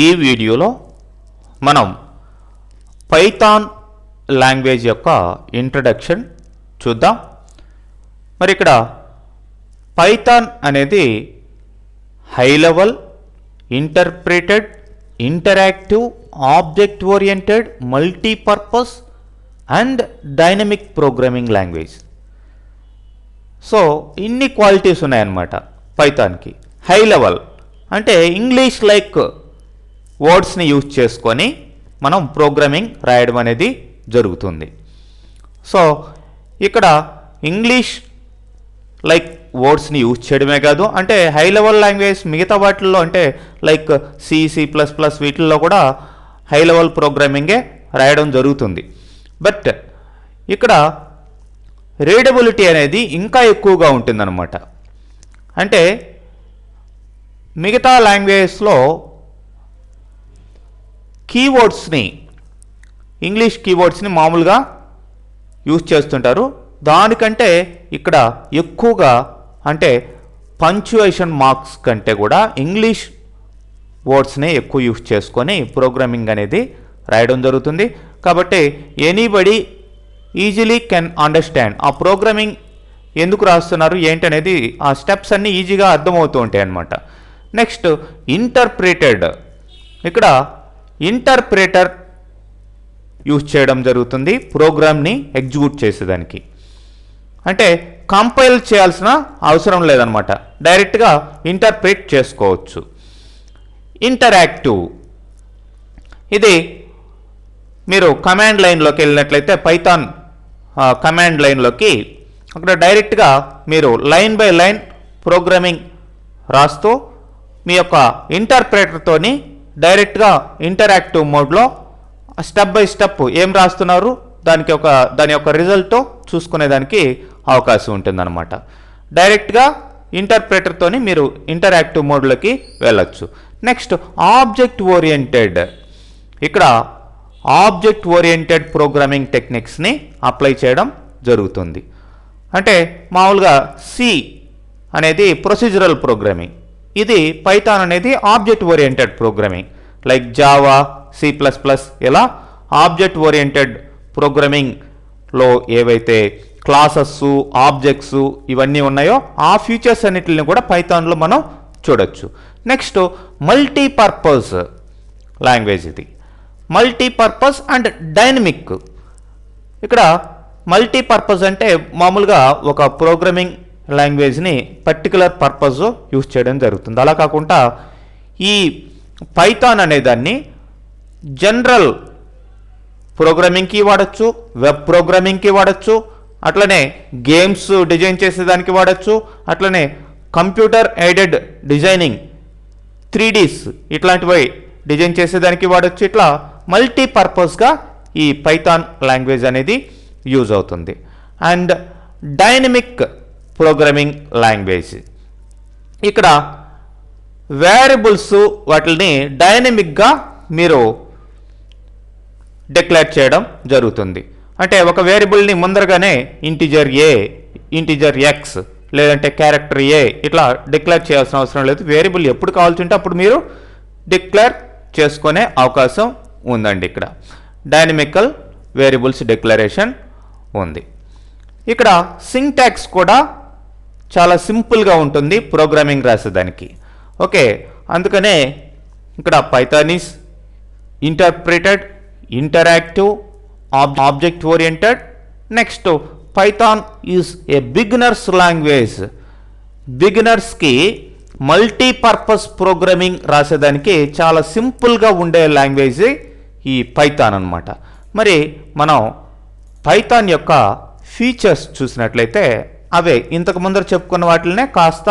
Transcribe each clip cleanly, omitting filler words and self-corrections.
ఈ వీడియోలో మనం పైథాన్ లాంగ్వేజ్ యొక్క ఇంట్రడక్షన్ చూద్దాం. మరి ఇక్కడ పైథాన్ అనేది high level interpreted interactive object oriented multipurpose and dynamic programming language. So ఇన్ని క్వాలిటీస్ ఉన్నాయన్నమాట పైథాన్కి. హై లెవెల్ అంటే ఇంగ్లీష్ లైక్ వర్డ్స్ని యూజ్ చేసుకొని మనం ప్రోగ్రామింగ్ రాయడం అనేది జరుగుతుంది. సో ఇక్కడ ఇంగ్లీష్ లైక్ వర్డ్స్ని యూజ్ చేయడమే కాదు, అంటే హై లెవెల్ లాంగ్వేజ్ మిగతా వాటిల్లో అంటే లైక్ C++ వీటిల్లో కూడా హై లెవెల్ ప్రోగ్రామింగే రాయడం జరుగుతుంది. బట్ ఇక్కడ రీడబిలిటీ అనేది ఇంకా ఎక్కువగా ఉంటుందన్నమాట. అంటే మిగతా లాంగ్వేజ్లో కీవర్డ్స్ని ఇంగ్లీష్ కీవర్డ్స్ని మామూలుగా యూజ్ చేస్తుంటారు. దానికంటే ఇక్కడ ఎక్కువగా అంటే పంక్చుయేషన్ మార్క్స్ కంటే కూడా ఇంగ్లీష్ వర్డ్స్ని ఎక్కువ యూజ్ చేసుకొని ప్రోగ్రామింగ్ అనేది రాయడం జరుగుతుంది. కాబట్టి ఎనీబడి ఈజీలీ కెన్ అండర్స్టాండ్ ఆ ప్రోగ్రామింగ్ ఎందుకు రాస్తున్నారు ఏంటనేది ఆ స్టెప్స్ అన్నీ ఈజీగా అర్థమవుతూ ఉంటాయి అన్నమాట. నెక్స్ట్ ఇంటర్ప్రిటెడ్, ఇక్కడ ఇంటర్ప్రిటర్ యూజ్ చేయడం జరుగుతుంది ప్రోగ్రామ్ని ఎగ్జిక్యూట్ చేసేదానికి. అంటే కంపైల్ చేయాల్సిన అవసరం లేదనమాట, డైరెక్ట్గా ఇంటర్ప్రిట్ చేసుకోవచ్చు. ఇంటరాక్టివ్, ఇది మీరు కమాండ్ లైన్లోకి వెళ్ళినట్లయితే పైథాన్ కమాండ్ లైన్లోకి అక్కడ డైరెక్ట్గా మీరు లైన్ బై లైన్ ప్రోగ్రామింగ్ రాస్తూ మీ యొక్క ఇంటర్ప్రిటర్తోని డైరెక్ట్గా ఇంటరాక్టివ్ మోడ్లో స్టెప్ బై స్టెప్ ఏం రాస్తున్నారు దాని యొక్క రిజల్ట్ చూసుకునేదానికి అవకాశం ఉంటుందన్నమాట. డైరెక్ట్గా ఇంటర్ప్రిటర్తోని మీరు ఇంటరాక్టివ్ మోడ్లోకి వెళ్ళచ్చు. నెక్స్ట్ ఆబ్జెక్ట్ ఓరియంటెడ్, ఇక్కడ ఆబ్జెక్ట్ ఓరియంటెడ్ ప్రోగ్రామింగ్ టెక్నిక్స్ని అప్లై చేయడం జరుగుతుంది. అంటే మామూలుగా సి అనేది ప్రొసీజరల్ ప్రోగ్రామింగ్, ఇది పైథాన్ అనేది object oriented programming. Like Java, C++ ఇలా ఆబ్జెక్ట్ ఓరియంటెడ్ ప్రోగ్రామింగ్లో ఏవైతే క్లాసెస్ ఆబ్జెక్ట్స్ ఇవన్నీ ఉన్నాయో ఆ ఫీచర్స్ అన్నిటిని కూడా పైథాన్లో మనం చూడొచ్చు. నెక్స్ట్ మల్టీపర్పస్ లాంగ్వేజ్, ఇది మల్టీపర్పస్ అండ్ డైనమిక్. ఇక్కడ మల్టీపర్పస్ అంటే మామూలుగా ఒక ప్రోగ్రామింగ్ లాంగ్వేజ్ని పర్టికులర్ పర్పస్ యూజ్ చేయడం జరుగుతుంది. అలా కాకుండా ఈ పైథాన్ అనేదాన్ని జనరల్ ప్రోగ్రామింగ్కి వాడచ్చు, వెబ్ ప్రోగ్రామింగ్కి వాడచ్చు, అట్లనే గేమ్స్ డిజైన్ చేసేదానికి వాడచ్చు, అట్లనే కంప్యూటర్ ఎయిడెడ్ డిజైనింగ్ 3Ds ఇట్లాంటివి డిజైన్ చేసేదానికి వాడచ్చు. ఇట్లా మల్టీపర్పస్గా ఈ పైథాన్ లాంగ్వేజ్ అనేది యూజ్ అవుతుంది. అండ్ డైనమిక్ ప్రోగ్రామింగ్ లాంగ్వేజ్, ఇక్కడ వేరియబుల్స్ వాటిని డైనమిక్గా మీరు డిక్లేర్ చేయడం జరుగుతుంది. అంటే ఒక వేరియబుల్ని ముందరగానే ఇంటిజర్ ఏ, ఇంటిజర్ ఎక్స్ లేదంటే క్యారెక్టర్ ఏ ఇట్లా డిక్లేర్ చేయాల్సిన అవసరం లేదు. వేరియబుల్ ఎప్పుడు కావాల్సి ఉంటే అప్పుడు మీరు డిక్లేర్ చేసుకునే అవకాశం ఉందండి. ఇక్కడ డైనమికల్ వేరియబుల్స్ డిక్లరేషన్ ఉంది. ఇక్కడ సింటాక్స్ కూడా చాలా సింపుల్గా ఉంటుంది ప్రోగ్రామింగ్ రాసేదానికి. ఓకే, అందుకనే ఇక్కడ Python is interpreted interactive object oriented. Next Python is a beginners language, బిగినర్స్కి మల్టీపర్పస్ ప్రోగ్రామింగ్ రాసేదానికి చాలా సింపుల్గా ఉండే లాంగ్వేజ్ ఈ పైథాన్ అన్నమాట. మరి మనం పైథాన్ యొక్క ఫీచర్స్ చూసినట్లయితే అవే ఇంతకు ముందర చెప్పుకున్న వాటినే కాస్త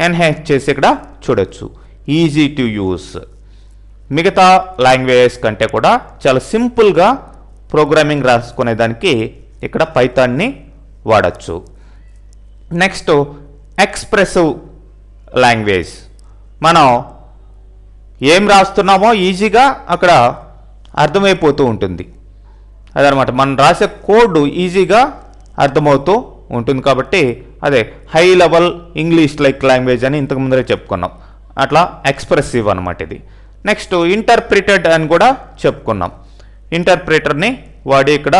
ఎన్హాన్స్ చేసి ఇక్కడ చూడొచ్చు. ఈజీ టు యూస్, మిగతా లాంగ్వేజెస్ కంటే కూడా చాలా సింపుల్గా ప్రోగ్రామింగ్ రాసుకునేదానికి ఇక్కడ పైథాన్ని వాడచ్చు. నెక్స్ట్ ఎక్స్ప్రెసివ్ లాంగ్వేజ్, మనం ఏం రాస్తున్నామో ఈజీగా అక్కడ అర్థమైపోతూ ఉంటుంది. అదనమాట, మనం రాసే కోడ్ ఈజీగా అర్థమవుతూ ఉంటుంది. కాబట్టి అదే high level English like language అని ఇంతకు ముందరే చెప్పుకున్నాం. అట్లా ఎక్స్ప్రెసివ్ అనమాట ఇది. నెక్స్ట్ ఇంటర్ప్రిటెడ్ అని కూడా చెప్పుకున్నాం. ఇంటర్ప్రిటర్ని వాడి ఇక్కడ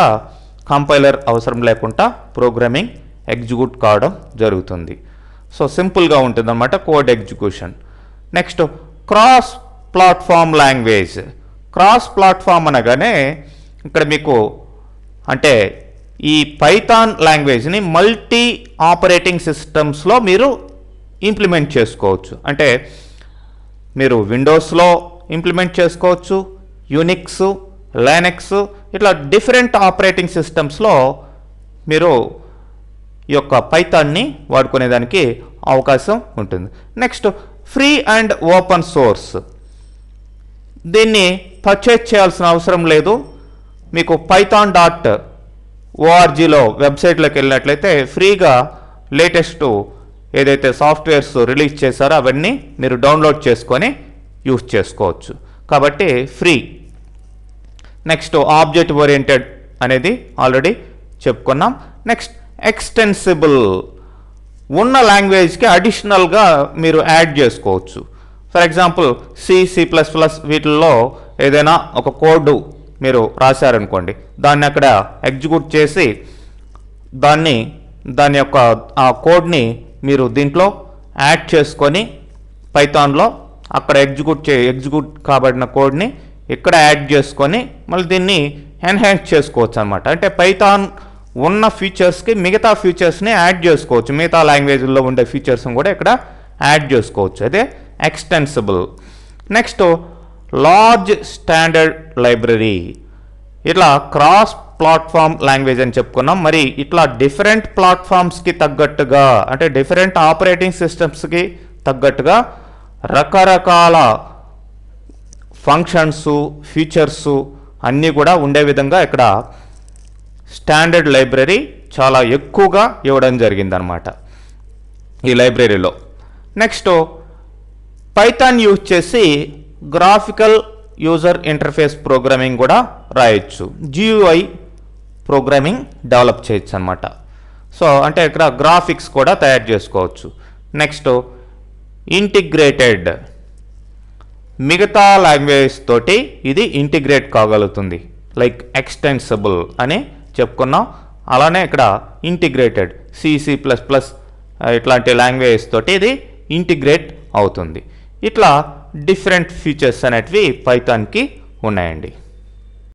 కంపైలర్ అవసరం లేకుండా ప్రోగ్రామింగ్ ఎగ్జిక్యూట్ కావడం జరుగుతుంది. సో సింపుల్గా ఉంటుంది అన్నమాట code execution. Next cross platform language. Cross platform అనగానే ఇక్కడ మీకు అంటే ఈ పైథాన్ లాంగ్వేజ్ని మల్టీ ఆపరేటింగ్ సిస్టమ్స్లో మీరు ఇంప్లిమెంట్ చేసుకోవచ్చు. అంటే మీరు విండోస్లో ఇంప్లిమెంట్ చేసుకోవచ్చు, యూనిక్స్, లైనక్స్ ఇట్లా డిఫరెంట్ ఆపరేటింగ్ సిస్టమ్స్లో మీరు ఈ యొక్క పైథాన్ని వాడుకునేదానికి అవకాశం ఉంటుంది. Next free and open source. దీన్ని పర్చేజ్ చేయాల్సిన అవసరం లేదు. మీకు python.orgలో వెబ్సైట్లోకి వెళ్ళినట్లయితే ఫ్రీగా లేటెస్ట్ ఏదైతే సాఫ్ట్వేర్స్ రిలీజ్ చేశారో అవన్నీ మీరు డౌన్లోడ్ చేసుకొని యూస్ చేసుకోవచ్చు. కాబట్టి ఫ్రీ. నెక్స్ట్ ఆబ్జెక్ట్ ఓరియంటెడ్ అనేది ఆల్రెడీ చెప్పుకున్నాం. Next extensible. ఉన్న లాంగ్వేజ్కి అడిషనల్గా మీరు యాడ్ చేసుకోవచ్చు. ఫర్ ఎగ్జాంపుల్ C++ వీటిల్లో ఏదైనా ఒక కోడ్ మీరు రాశారనుకోండి, దాన్ని అక్కడ ఎగ్జిక్యూట్ చేసి దాని యొక్క ఆ కోడ్ని మీరు దీంట్లో యాడ్ చేసుకొని పైథాన్లో అక్కడ ఎగ్జిక్యూట్ కాబడిన కోడ్ని ఇక్కడ యాడ్ చేసుకొని మళ్ళీ దీన్ని ఎన్హాన్స్ చేసుకోవచ్చు అనమాట. అంటే పైథాన్ ఉన్న ఫీచర్స్కి మిగతా ఫీచర్స్ని యాడ్ చేసుకోవచ్చు. మిగతా లాంగ్వేజ్లో ఉండే ఫీచర్స్ని కూడా ఇక్కడ యాడ్ చేసుకోవచ్చు. అదే extensible. Next large standard library. ఇట్లా క్రాస్ ప్లాట్ఫామ్ లాంగ్వేజ్ అని చెప్పుకున్నాం. మరి ఇట్లా డిఫరెంట్ ప్లాట్ఫామ్స్కి తగ్గట్టుగా అంటే డిఫరెంట్ ఆపరేటింగ్ సిస్టమ్స్కి తగ్గట్టుగా రకరకాల ఫంక్షన్స్, ఫీచర్స్ అన్నీ కూడా ఉండే విధంగా ఇక్కడ స్టాండర్డ్ లైబ్రరీ చాలా ఎక్కువగా ఇవ్వడం జరిగిందనమాట ఈ లైబ్రరీలో. నెక్స్ట్ పైథాన్ యూజ్ చేసి గ్రాఫికల్ యూజర్ ఇంటర్ఫేస్ ప్రోగ్రామింగ్ కూడా రాయొచ్చు. GUI ప్రోగ్రామింగ్ డెవలప్ చేయొచ్చు అనమాట. సో అంటే ఇక్కడ గ్రాఫిక్స్ కూడా తయారు చేసుకోవచ్చు. Next integrated. మిగతా లాంగ్వేజ్ తోటి ఇది ఇంటిగ్రేట్ కాగలుగుతుంది. లైక్ ఎక్స్టెన్సిబుల్ అని చెప్పుకున్నాం. అలానే ఇక్కడ ఇంటిగ్రేటెడ్ C++ ఇట్లాంటి లాంగ్వేజ్ తోటి ఇది ఇంటిగ్రేట్ అవుతుంది. ఇట్లా డిఫరెంట్ ఫీచర్స్ అనేటివి పైథాన్కి ఉన్నాయండి.